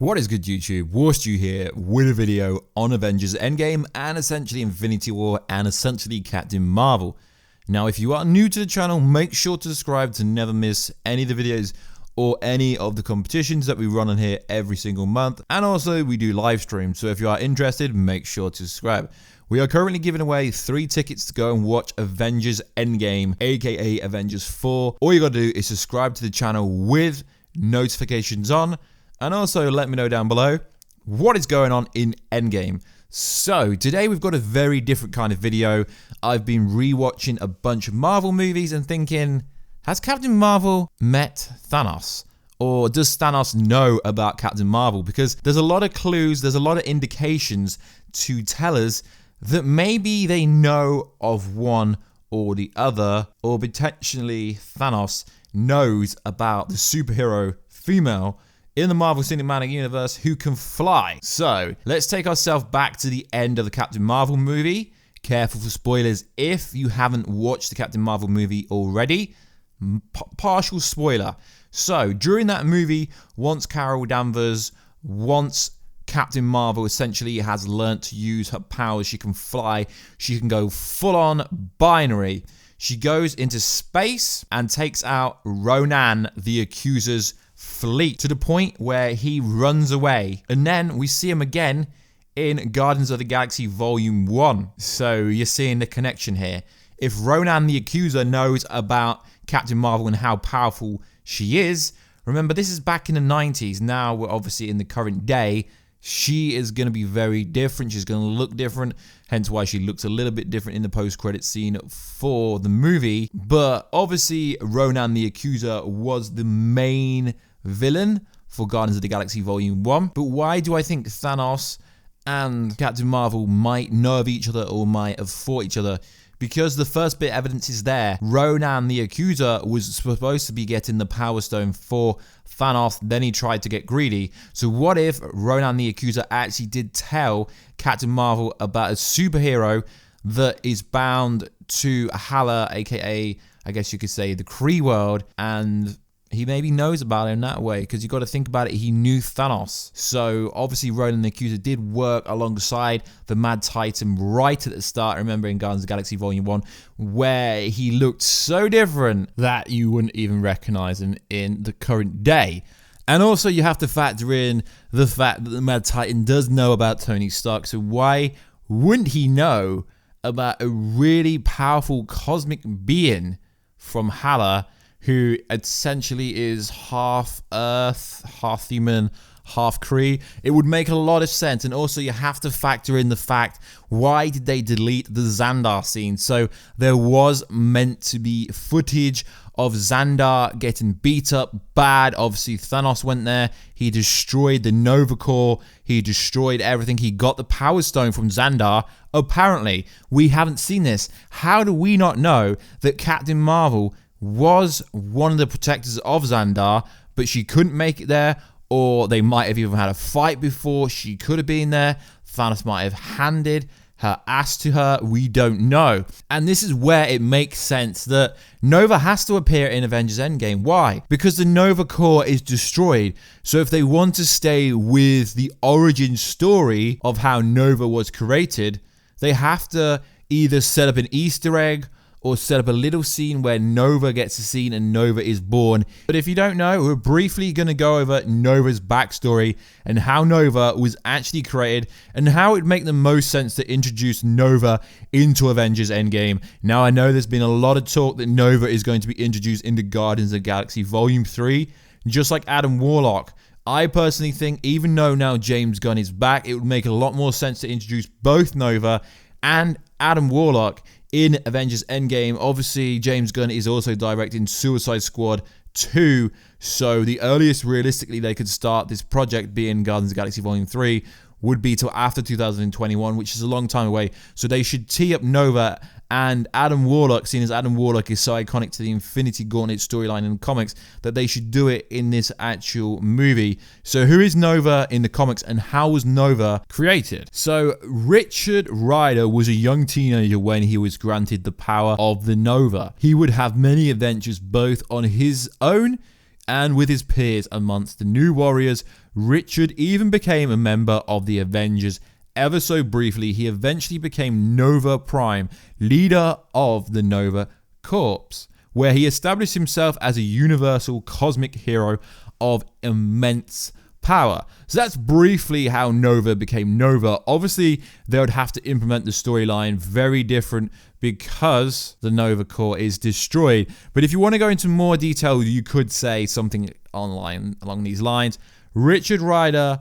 What is good, YouTube? Warstu here with a video on Avengers Endgame and essentially Infinity War and essentially Captain Marvel. Now, if you are new to the channel, make sure to subscribe to never miss any of the videos or any of the competitions that we run on here every single month. And also, we do live streams, so if you are interested, make sure to subscribe. We are currently giving away 3 tickets to go and watch Avengers Endgame, aka Avengers 4. All you gotta do is subscribe to the channel with notifications on. And also let me know down below what is going on in Endgame. So today we've got a very different kind of video. I've been rewatching a bunch of Marvel movies and thinking, has Captain Marvel met Thanos? Or does Thanos know about Captain Marvel? Because there's a lot of clues, there's a lot of indications to tell us that maybe they know of one or the other, or potentially Thanos knows about the superhero female in the Marvel Cinematic Universe who can fly. So let's take ourselves back to the end of the Captain Marvel movie. Careful for spoilers if you haven't watched the Captain Marvel movie already. Partial spoiler. So during that movie, once Carol Danvers, once Captain Marvel essentially has learnt to use her powers, she can fly, she can go full on binary. She goes into space and takes out Ronan the Accuser's fleet to the point where he runs away, and then we see him again in Guardians of the Galaxy Volume 1. So you're seeing the connection here. If Ronan the Accuser knows about Captain Marvel and how powerful she is, remember this is back in the 90s, now we're obviously in the current day. She is going to be very different, she's going to look different, hence why she looks a little bit different in the post-credit scene for the movie. But obviously Ronan the Accuser was the main villain for Guardians of the Galaxy Volume 1. But why do I think Thanos and Captain Marvel might know of each other or might have fought each other? Because the first bit of evidence is there. Ronan the Accuser was supposed to be getting the Power Stone for Thanos, then he tried to get greedy. So what if Ronan the Accuser actually did tell Captain Marvel about a superhero that is bound to Hala, aka, I guess you could say, the Kree world, and he maybe knows about it in that way, because you got to think about it, he knew Thanos. So obviously Ronan the Accuser did work alongside the Mad Titan right at the start. Remember in Guardians of the Galaxy Volume 1, where he looked so different that you wouldn't even recognize him in the current day. And also you have to factor in the fact that the Mad Titan does know about Tony Stark, so why wouldn't he know about a really powerful cosmic being from Hala, who essentially is half Earth, half human, half Kree? It would make a lot of sense. And also you have to factor in the fact, why did they delete the Xandar scene? So there was meant to be footage of Xandar getting beat up bad. Obviously Thanos went there, he destroyed the Nova Corps, he destroyed everything, he got the Power Stone from Xandar. Apparently, we haven't seen this. How do we not know that Captain Marvel was one of the protectors of Xandar, but she couldn't make it there? Or they might have even had a fight before she could have been there. Thanos might have handed her ass to her. We don't know. And this is where it makes sense that Nova has to appear in Avengers Endgame. Why? Because the Nova Corps is destroyed. So if they want to stay with the origin story of how Nova was created, they have to either set up an Easter egg or set up a little scene where Nova gets a scene and Nova is born. But if you don't know, we're briefly going to go over Nova's backstory and how Nova was actually created and how it would make the most sense to introduce Nova into Avengers Endgame. Now, I know there's been a lot of talk that Nova is going to be introduced into Guardians of the Galaxy Volume 3, just like Adam Warlock. I personally think, even though now James Gunn is back, it would make a lot more sense to introduce both Nova and Adam Warlock in Avengers Endgame. Obviously, James Gunn is also directing Suicide Squad 2, so the earliest realistically they could start this project, being Guardians of the Galaxy Volume 3, would be till after 2021, which is a long time away. So they should tee up Nova and Adam Warlock, seeing as Adam Warlock is so iconic to the Infinity Gauntlet storyline in the comics, that they should do it in this actual movie. So who is Nova in the comics and how was Nova created? So Richard Rider was a young teenager when he was granted the power of the Nova. He would have many adventures both on his own and with his peers amongst the New Warriors. Richard even became a member of the Avengers. Ever so briefly, he eventually became Nova Prime, leader of the Nova Corps, where he established himself as a universal cosmic hero of immense power. So that's briefly how Nova became Nova. Obviously, they would have to implement the storyline very different because the Nova Corps is destroyed. But if you want to go into more detail, you could say something online along these lines. Richard Rider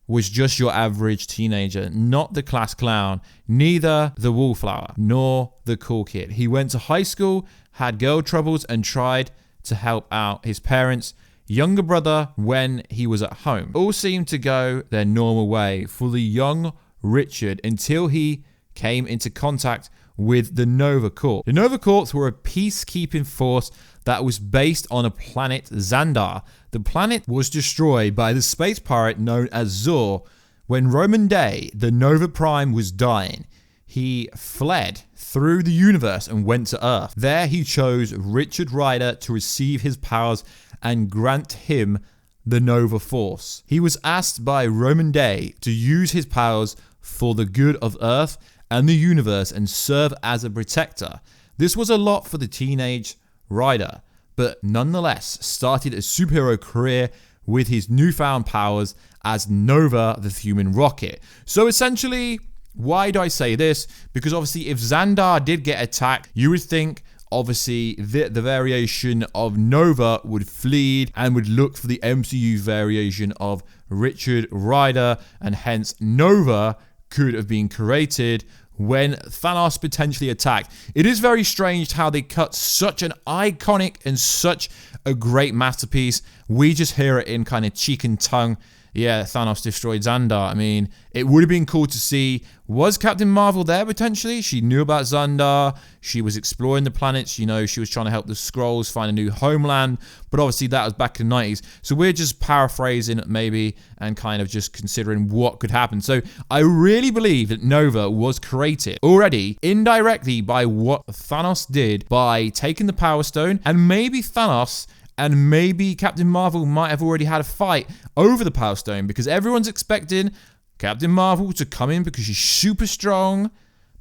was just your average teenager, not the class clown, neither the wallflower, nor the cool kid. He went to high school, had girl troubles, and tried to help out his parents' younger brother when he was at home. All seemed to go their normal way for the young Richard until he came into contact with the Nova Corps. The Nova Corps were a peacekeeping force that was based on a planet Xandar. The planet was destroyed by the space pirate known as Zor. When Roman Day, the Nova Prime, was dying, he fled through the universe and went to Earth. There he chose Richard Rider to receive his powers and grant him the Nova Force. He was asked by Roman Day to use his powers for the good of Earth and the universe and serve as a protector. This was a lot for the teenage Rider, but nonetheless started a superhero career with his newfound powers as Nova the human rocket. So essentially, why do I say this? Because obviously if Xandar did get attacked, you would think obviously the variation of Nova would flee and would look for the MCU variation of Richard Rider, and hence Nova could have been created when Thanos potentially attacked. It is very strange how they cut such an iconic and such a great masterpiece. We just hear it in kind of cheek and tongue. Yeah, Thanos destroyed Xandar. I mean, it would have been cool to see. Was Captain Marvel there potentially? She knew about Xandar. She was exploring the planets. You know, she was trying to help the Skrulls find a new homeland. But obviously that was back in the 90s. So we're just paraphrasing maybe and kind of just considering what could happen. So I really believe that Nova was created already indirectly by what Thanos did by taking the Power Stone, and maybe Thanos and maybe Captain Marvel might have already had a fight over the Power Stone, because everyone's expecting Captain Marvel to come in because she's super strong.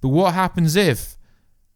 But what happens if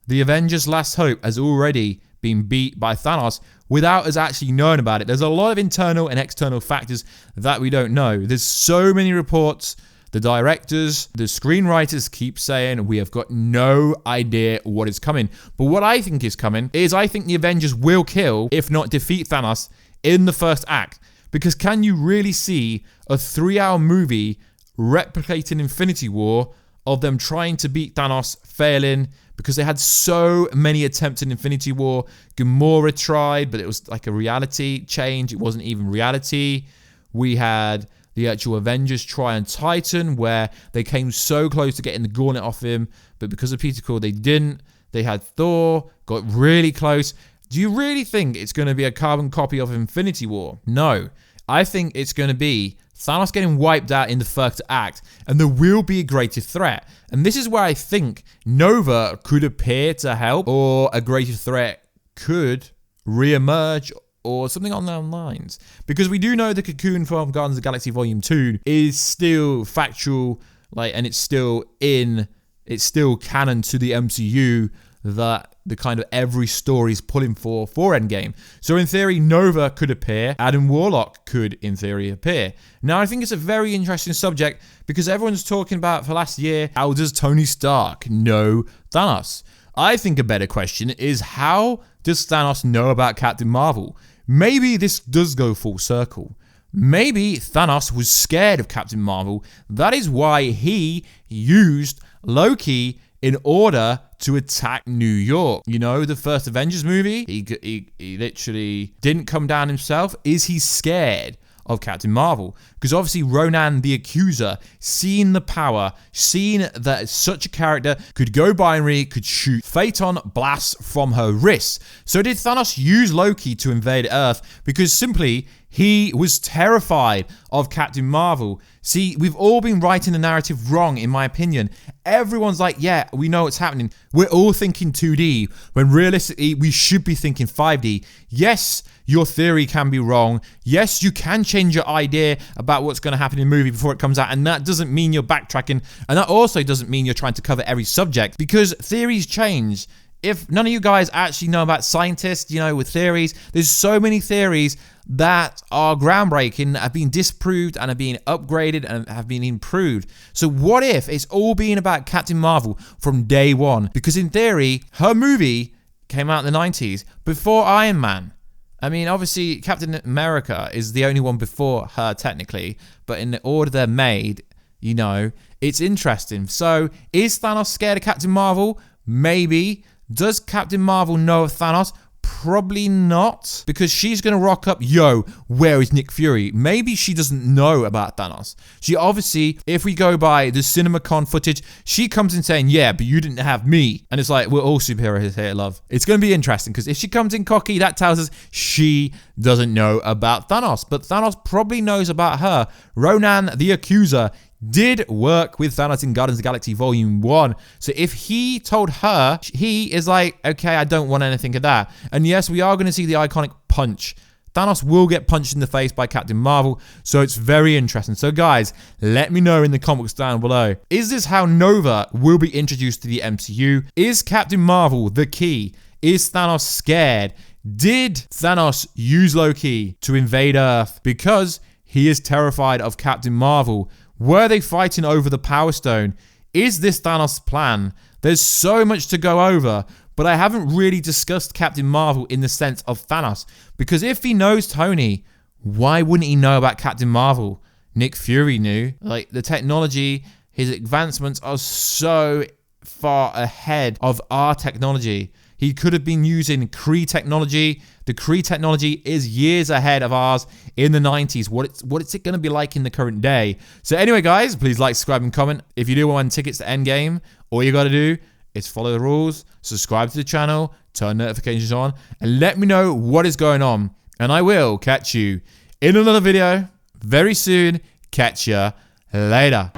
the Avengers' Last Hope has already been beat by Thanos without us actually knowing about it? There's a lot of internal and external factors that we don't know. There's so many reports. The directors, the screenwriters keep saying we have got no idea what is coming. But what I think is coming is I think the Avengers will kill, if not defeat, Thanos in the first act. Because can you really see a 3-hour movie replicating Infinity War of them trying to beat Thanos, failing? Because they had so many attempts in Infinity War. Gamora tried, but it was like a reality change. It wasn't even reality. We had the actual Avengers try on Titan, where they came so close to getting the gauntlet off him, but because of Peter Quill, they didn't. They had Thor, got really close. Do you really think it's going to be a carbon copy of Infinity War? No. I think it's going to be Thanos getting wiped out in the first act, and there will be a greater threat. And this is where I think Nova could appear to help, or a greater threat could re-emerge, or something on those lines. Because we do know the Cocoon from Guardians of the Galaxy Volume 2 is still factual, and it's still canon to the MCU, that the kind of every story is pulling for Endgame. So in theory, Nova could appear. Adam Warlock could, in theory, appear. Now, I think it's a very interesting subject, because everyone's talking about for last year, how does Tony Stark know Thanos? I think a better question is, how does Thanos know about Captain Marvel? Maybe this does go full circle. Maybe Thanos was scared of Captain Marvel. That is why he used Loki in order to attack New York. You know, the first Avengers movie, he literally didn't come down himself. Is he scared of Captain Marvel? Because obviously Ronan the Accuser, seeing the power, seeing that such a character could go binary, could shoot phaeton blasts from her wrists. So did Thanos use Loki to invade Earth? Because simply He was terrified of Captain Marvel. See, we've all been writing the narrative wrong, in my opinion. Everyone's like, yeah, we know what's happening. We're all thinking 2D, when realistically, we should be thinking 5D. Yes, your theory can be wrong. Yes, you can change your idea about what's going to happen in the movie before it comes out, and that doesn't mean you're backtracking, and that also doesn't mean you're trying to cover every subject, because theories change. If none of you guys actually know about scientists, you know, with theories, there's so many theories that are groundbreaking, have been disproved and have been upgraded and have been improved. So what if it's all been about Captain Marvel from day one? Because in theory, her movie came out in the 90s before Iron Man. I mean, obviously, Captain America is the only one before her, technically. But in the order they're made, you know, it's interesting. So, is Thanos scared of Captain Marvel? Maybe. Does Captain Marvel know of Thanos? Probably not, because she's going to rock up, yo, where is Nick Fury? Maybe she doesn't know about Thanos. She obviously, if we go by the CinemaCon footage, she comes in saying, yeah, but you didn't have me. And it's like, we're all superheroes here, love. It's going to be interesting, because if she comes in cocky, that tells us she doesn't know about Thanos. But Thanos probably knows about her. Ronan the Accuser did work with Thanos in Guardians of the Galaxy Volume 1. So if he told her, he is like, okay, I don't want anything of that. And yes, we are going to see the iconic punch. Thanos will get punched in the face by Captain Marvel, so it's very interesting. So guys, let me know in the comments down below. Is this how Nova will be introduced to the MCU? Is Captain Marvel the key? Is Thanos scared? Did Thanos use Loki to invade Earth because he is terrified of Captain Marvel? Were they fighting over the Power Stone? Is this Thanos' plan? There's so much to go over, but I haven't really discussed Captain Marvel in the sense of Thanos. Because if he knows Tony, why wouldn't he know about Captain Marvel? Nick Fury knew. Like, the technology, his advancements are so far ahead of our technology. He could have been using Kree technology. The Kree technology is years ahead of ours in the 90s. What is it going to be like in the current day? So anyway, guys, please like, subscribe, and comment. If you do want tickets to Endgame, all you got to do is follow the rules, subscribe to the channel, turn notifications on, and let me know what is going on. And I will catch you in another video very soon. Catch ya later.